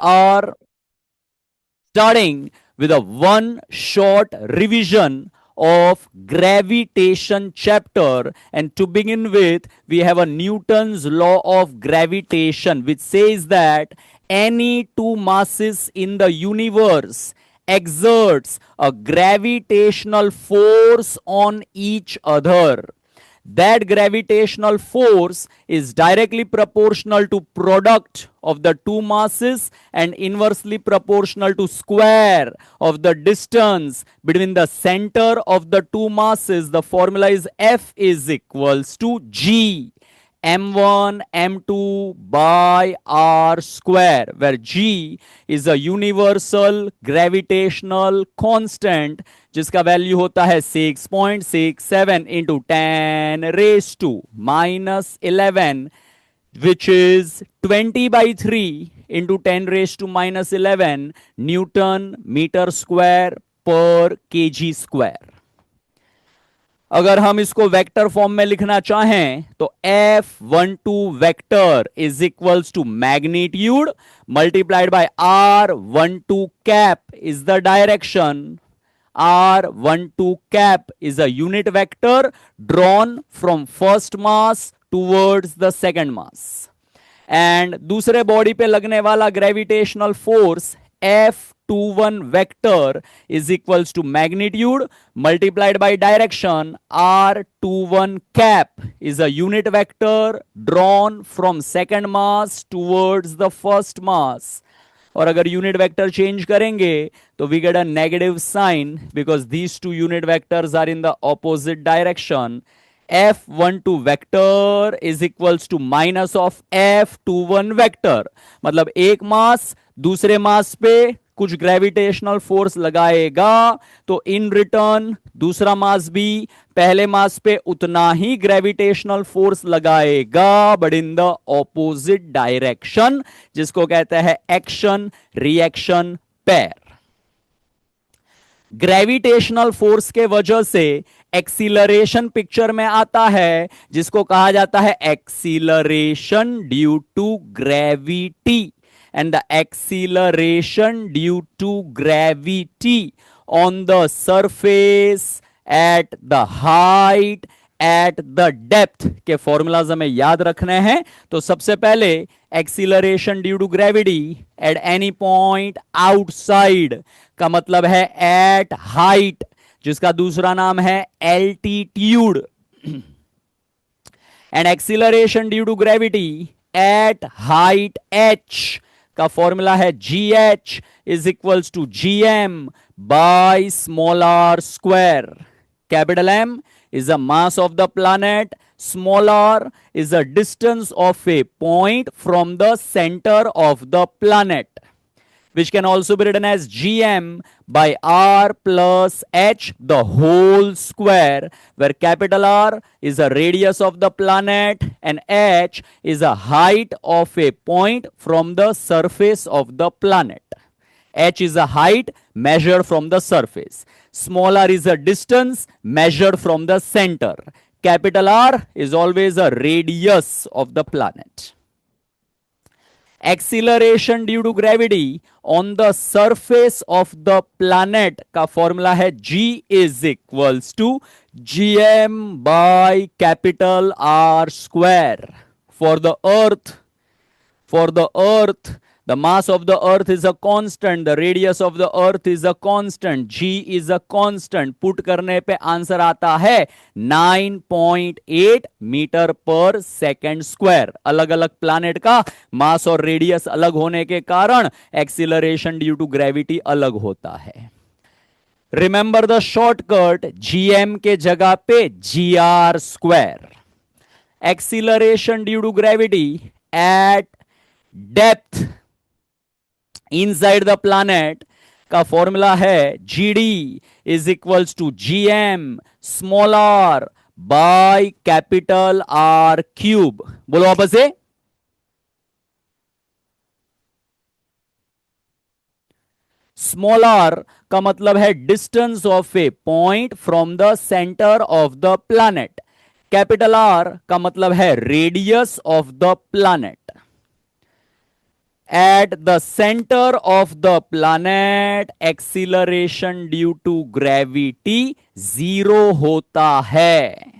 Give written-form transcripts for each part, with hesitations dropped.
are starting with a one short revision of gravitation chapter, and to begin with we have a Newton's law of gravitation, which says that any two masses in the universe exerts a gravitational force on each other. That gravitational force is directly proportional to product of the two masses and inversely proportional to square of the distance between the center of the two masses. The formula is F is equals to G m1 m2 by r square, where G is a universal gravitational constant जिसका value होता है 6.67 into 10 raised to minus 11, which is 20 by 3 into 10 raised to minus 11 Newton meter square per kg square. अगर हम इसको vector form में लिखना चाहें तो F12 vector is equals to magnitude multiplied by R12 cap is the direction. R12 cap is a unit vector drawn from first mass towards the second mass. And दूसरे body पे लगने वाला gravitational force F21 vector is equals to magnitude multiplied by direction. R21 cap is a unit vector drawn from second mass towards the first mass. और अगर unit vector change करेंगे तो we get a negative sign because these two unit vectors are in the opposite direction. F12 vector is equals to minus of F21 vector. मतलब एक मास दूसरे मास पे कुछ gravitational force लगाएगा तो इन रिटर्न दूसरा मास भी पहले मास पे उतना ही ग्रेविटेशनल फोर्स लगाएगा, but in the opposite direction, जिसको कहते हैं action reaction pair. Gravitational force के वजह से एक्सीलरेशन पिक्चर में आता है, जिसको कहा जाता है acceleration due to gravity. And the acceleration due to gravity on the surface at the height at the depth के फॉर्मूलाज हमें याद रखने हैं. तो सबसे पहले acceleration due to gravity at any point outside का मतलब है at height, जिसका दूसरा नाम है altitude. And acceleration due to gravity at height h का फॉर्मूला है GH is equals to GM by small r square. Capital M is a mass of the planet, small r is a distance of a point from the center of the planet, which can also be written as GM by R plus H the whole square, where capital R is a radius of the planet and H is a height of a point from the surface of the planet. H is a height measured from the surface. Small r is a distance measured from the center. Capital R is always a radius of the planet. Acceleration due to gravity on the surface of the planet का formula है G is equals to GM by capital R square. For the earth, the mass of the earth is a constant, the radius of the earth is a constant, G is a constant. Put करने पे answer आता है 9.8 metre पर second square. अलग अलग planet का मास और radius अलग होने के कारण एक्सीलरेशन ड्यू टू ग्रेविटी अलग होता है. रिमेंबर द शॉर्टकट, GM के जगह पे GR square. Acceleration due to gravity at depth inside the planet का फॉर्मूला है GD is equals to GM small r by capital R cube. बोलो वापस से. स्मॉल r का मतलब है distance of a point from the centre of the planet. Capital R का मतलब है radius of the planet. at the center of the planet acceleration due to gravity 0 होता है.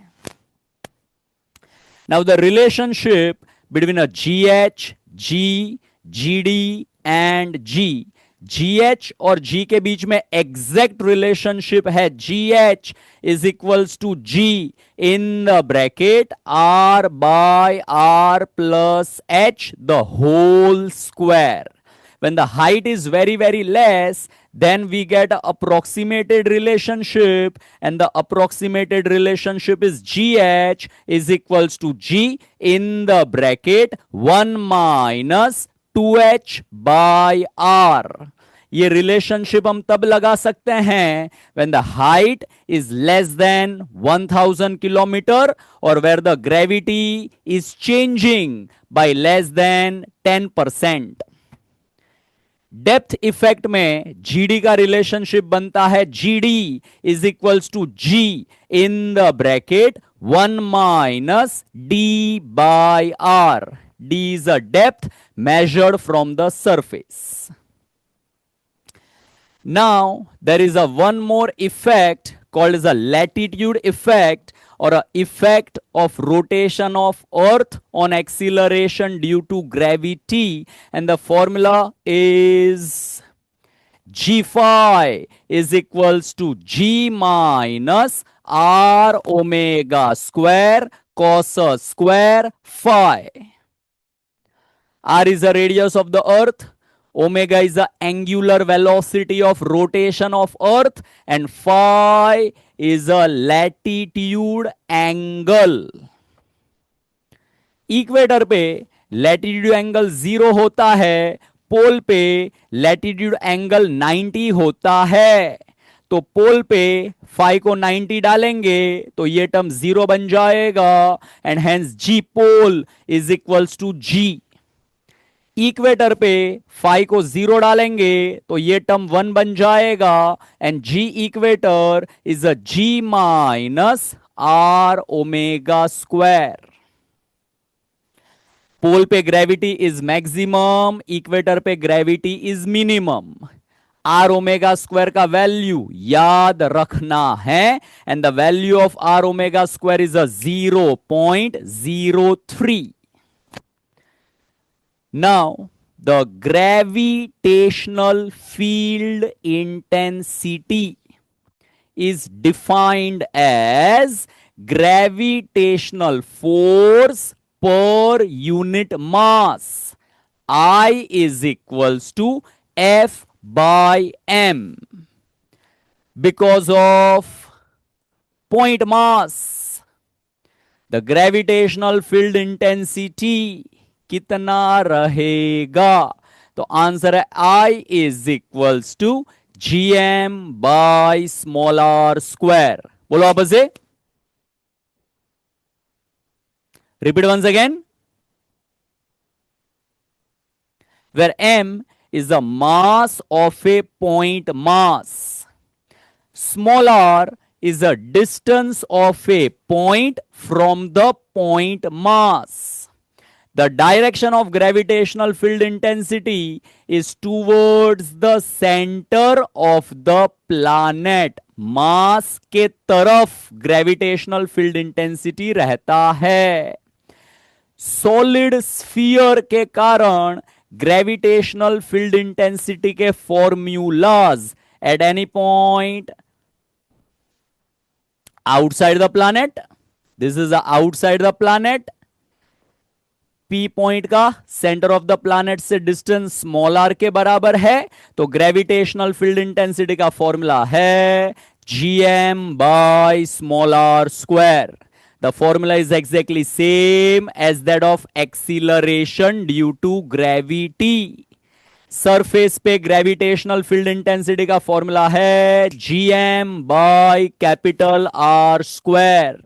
Now the relationship between a GH, G, GD and G, GH और G के बीच में exact relationship है. GH is equals to G in the bracket R by R plus H the whole square. When the height is very, very less, then we get an approximated relationship, and the approximated relationship is GH is equals to G in the bracket 1 minus 2H by R. ये relationship हम तब लगा सकते हैं when the height is less than 1000 kilometre और where the gravity is changing by less than 10%. Depth effect में GD का relationship बनता है GD is equals to G in the bracket 1 minus D by R. D is a depth measured from the surface. Now there is a one more effect called as a latitude effect or a effect of rotation of earth on acceleration due to gravity, and the formula is g phi is equals to g minus r omega square cos square phi. R is the radius of the earth, omega is the angular velocity of rotation of earth, and phi is a latitude angle. Equator पे latitude angle 0 होता है, पोल पे latitude angle 90 होता है. तो पोल पे phi को 90 डालेंगे तो ये टर्म 0 बन जाएगा, and hence G pole is equals to G. Equator पे फाई को 0 डालेंगे तो ये टर्म 1 बन जाएगा, and G equator is a G minus R omega square. Pole पे ग्रेविटी इज मैक्सिमम, इक्वेटर पे gravity is minimum. R omega square का वैल्यू याद रखना है, and the value of R omega square is a 0.03. Now, the gravitational field intensity is defined as gravitational force per unit mass. I is equals to F by M. Because of point mass, the gravitational field intensity कितना रहेगा? तो answer है I is equals to G M by small R square. बोलो आपस से, repeat once again. Where m is the mass of a point mass, small r is the distance of a point from the point mass. The direction of gravitational field intensity is towards the center of the planet. मास के तरफ gravitational field intensity रहता है. Solid sphere के कारण gravitational field intensity के formulas at any point outside the planet, this is outside the planet, P point का centre of the planet से distance small R के बराबर है, तो ग्रेविटेशनल फील्ड इंटेंसिटी का फॉर्मूला है gm by small r square. The formula is exactly same as that of acceleration due to gravity. Surface पे gravitational field intensity का formula है gm by capital R square.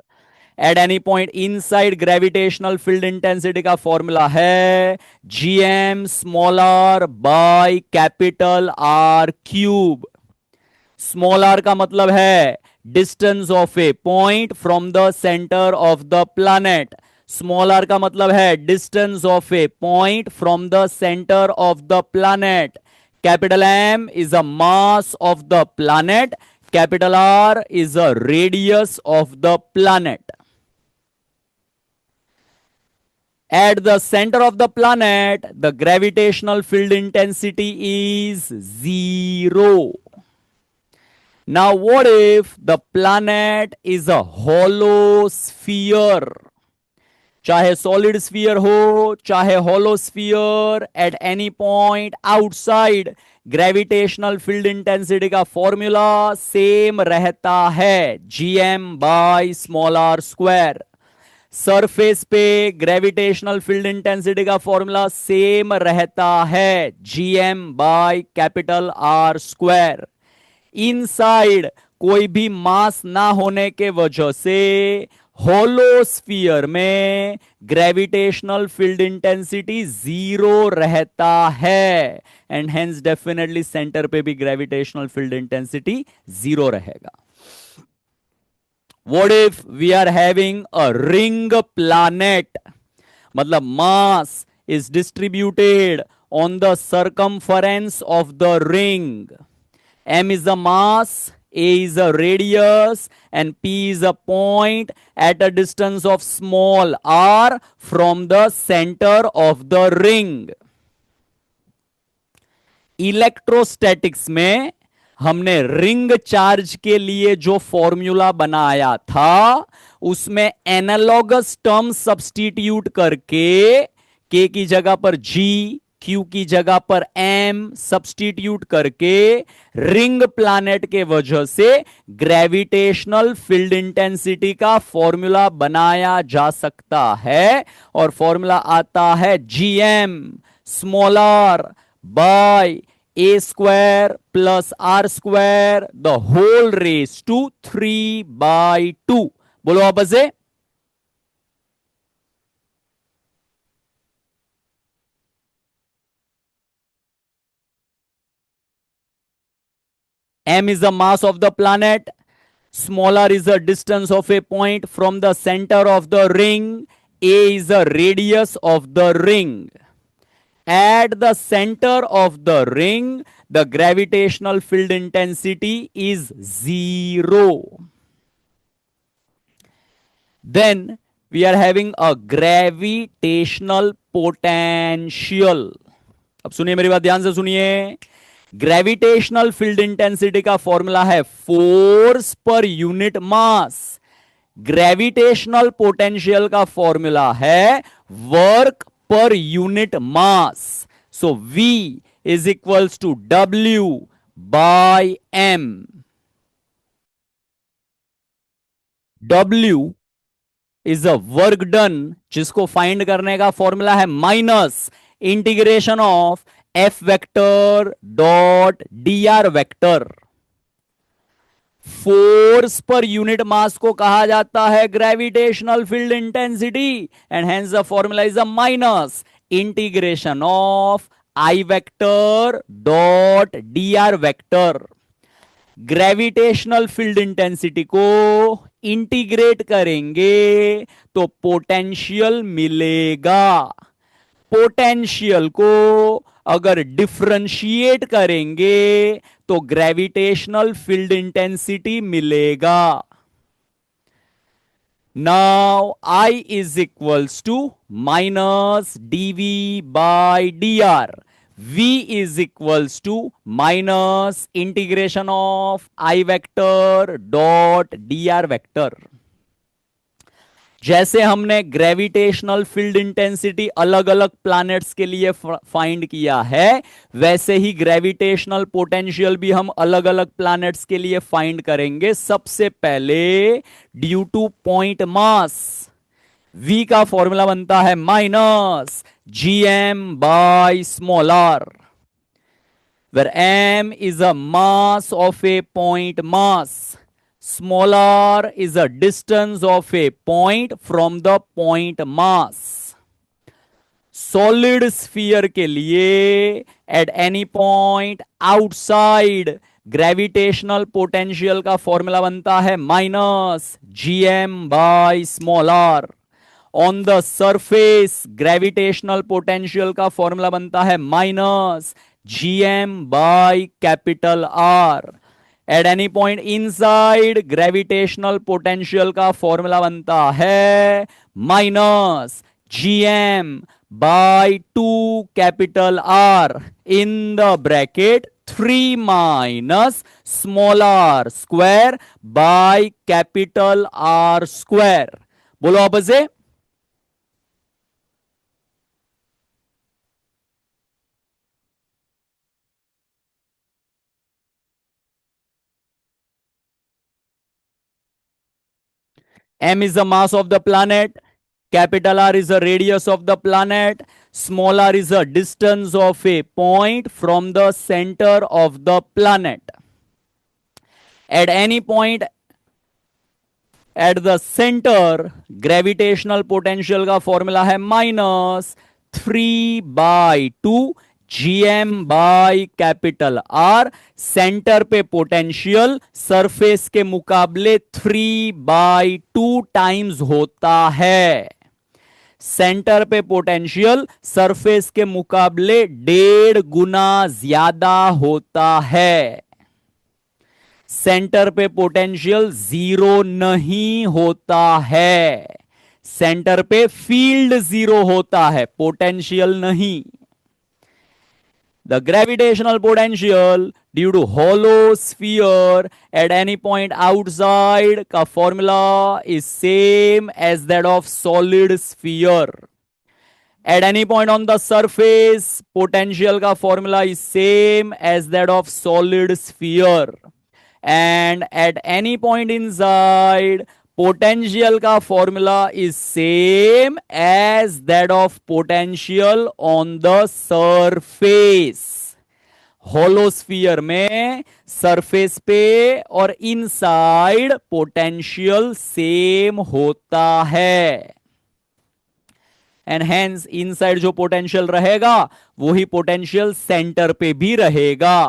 At any point inside gravitational field intensity का formula है gm small r by capital R cube. Small r का मतलब है distance of a point from the centre of the planet. Small R का मतलब है distance of a point from the centre of the planet. Capital M is a mass of the planet. Capital R is a radius of the planet. At the center of the planet, the gravitational field intensity is zero. Now, what if the planet is a hollow sphere? चाहे solid sphere हो चाहे hollow sphere, at any point outside gravitational field intensity का formula same रहता है, GM by small R square. Surface पे gravitational field intensity का formula same रहता है, GM by capital R square. Inside कोई भी मास ना होने के वजह से होलो स्फीयर में ग्रेविटेशनल फील्ड इंटेंसिटी जीरो रहता है, एंड हेंस डेफिनेटली सेंटर पे भी ग्रेविटेशनल फील्ड इंटेंसिटी जीरो रहेगा. What if we are having a ring planet? मतलब mass is distributed on the circumference of the ring. M is the mass, A is a radius, and P is a point at a distance of small r from the center of the ring. Electrostatics में हमने ring charge के लिए जो formula बनाया था उसमें analogous term substitute करके के की जगह पर जी, क्यू की जगह पर एम सब्स्टिट्यूट करके रिंग प्लैनेट के वजह से ग्रेविटेशनल फील्ड इंटेंसिटी का फॉर्मूला बनाया जा सकता है. और फॉर्मूला आता है GM small R by A square plus R square the whole raise to 3/2. बोलो आप से. M is the mass of the planet. Small r is the distance of a point from the center of the ring. A is the radius of the ring. At the center of the ring, the gravitational field intensity is zero. Then we are having a gravitational potential. अब सुनिए मेरी बात ध्यान से सुनिए. Gravitational field intensity का formula है force पर यूनिट मास. ग्रेविटेशनल पोटेंशियल का फॉर्मूला है वर्क पर unit mass. So V is equals to W by M. W is a work done जिसको फाइंड करने का फॉर्मूला है minus integration of F vector dot dr vector. Force पर unit mass को कहा जाता है gravitational field intensity, and hence the formula is a minus integration of I vector dot dr vector. Gravitational field intensity को integrate करेंगे तो potential मिलेगा. Potential को अगर डिफरेंशिएट करेंगे तो ग्रेविटेशनल फील्ड इंटेंसिटी मिलेगा. Now I is equals to minus dV by dr. V is equals to minus integration of I vector dot dr vector. जैसे हमने ग्रेविटेशनल फील्ड इंटेंसिटी अलग अलग प्लैनेट्स के लिए फाइंड किया है, वैसे ही ग्रेविटेशनल पोटेंशियल भी हम अलग अलग प्लैनेट्स के लिए फाइंड करेंगे. सबसे पहले due two point mass V का फॉर्मूला बनता है minus GM by small r, where M is a mass of a point mass. Small r is a distance of a point from the point mass. Solid sphere के लिए at any point outside gravitational potential का formula बनता है minus GM by small r. On the surface gravitational potential का formula बनता है minus GM by capital R. At any point inside gravitational potential का formula बनता है minus GM by 2 capital R in the bracket 3 minus small R square by capital R square. बोलो आप से। M is the mass of the planet, capital R is the radius of the planet, small r is the distance of a point from the center of the planet. At any point at the center, gravitational potential का formula है minus 3/2 GM by capital are. Centre पे potential surface के मुकाबले 3/2 times होता है। Centre पे potential surface के मुकाबले 1.5 गुना ज्यादा होता है। सेंटर पे पोटेंशियल 0 नहीं होता है। सेंटर पे फील्ड 0 होता है, पोटेंशियल नहीं। The gravitational potential due to hollow sphere at any point outside का formula is same as that of solid sphere. At any point on the surface, potential का formula is same as that of solid sphere. And at any point inside, potential का formula is same as that of potential on the surface. होलोस्फीयर में surface पे और inside potential same होता है। And hence inside जो potential रहेगा वही potential centre पे भी रहेगा।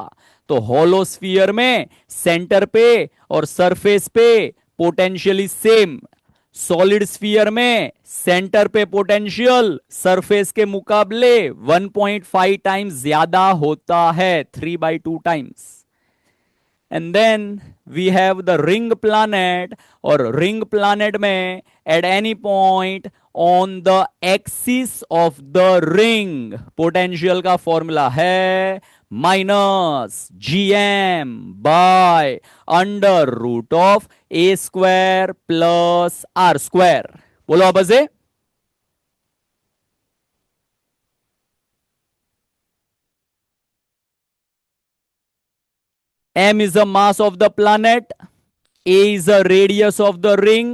तो होलोस्फीयर में सेंटर पे और सरफेस पे potential is same. Solid sphere में सेंटर पे पोटेंशियल सरफेस के मुकाबले 1.5 टाइम्स ज्यादा होता है, 3/2 times. And then we have the ring planet, और रिंग प्लैनेट में at any point on the axis of the ring potential का फॉर्मूला है minus GM by under root of A square plus R square. बोलो अब से। M is the mass of the planet, A is the radius of the ring,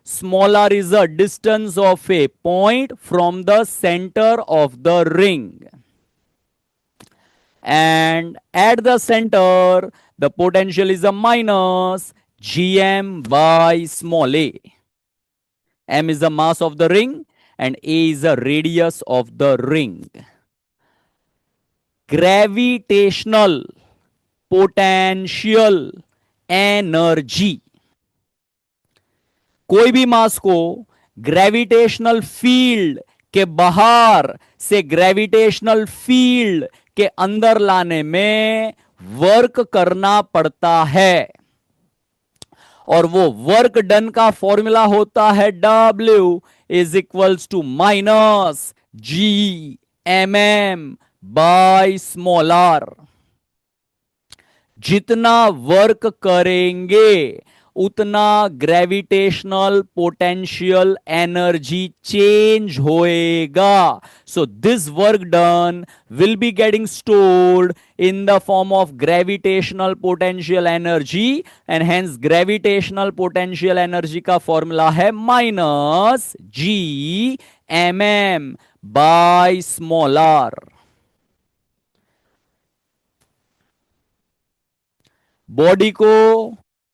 small r is the distance of a point from the center of the ring. And at the center, the potential is a minus gm by small a. M is the mass of the ring and A is the radius of the ring. Gravitational potential energy, कोई भी मास को gravitational field के बाहर से gravitational field के अंदर लाने में वर्क करना पड़ता है, और वो वर्क डन का फॉर्मूला होता है W is equals to minus G M M by small R. जितना वर्क करेंगे उतना ग्रेविटेशनल पोटेंशियल एनर्जी चेंज होएगा। So this work done will be getting stored in the form of gravitational potential energy, and hence gravitational potential energy का formula है minus G M M by small R. Body को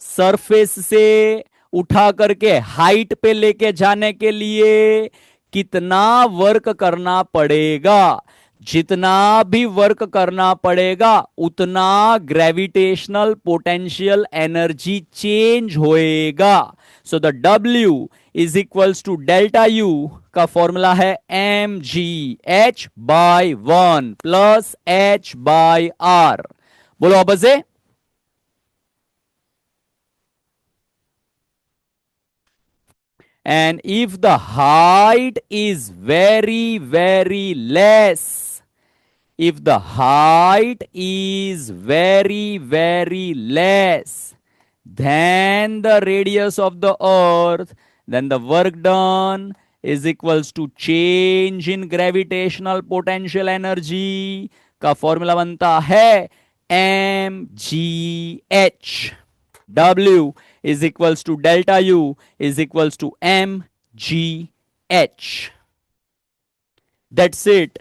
surface से उठा करके height पे लेके जाने के लिए कितना वर्क करना पड़ेगा? जितना भी वर्क करना पड़ेगा उतना ग्रेविटेशनल पोटेंशियल एनर्जी चेंज होएगा. So the W is equals to delta U का फॉर्मूला है mgh/1 प्लस h/r. बोलो अब से. And if the height is very, very less, if the height is very, very less than the radius of the earth, then the work done is equals to change in gravitational potential energy का formula बनता है mgh. W is equals to delta U is equals to mgh. That's it.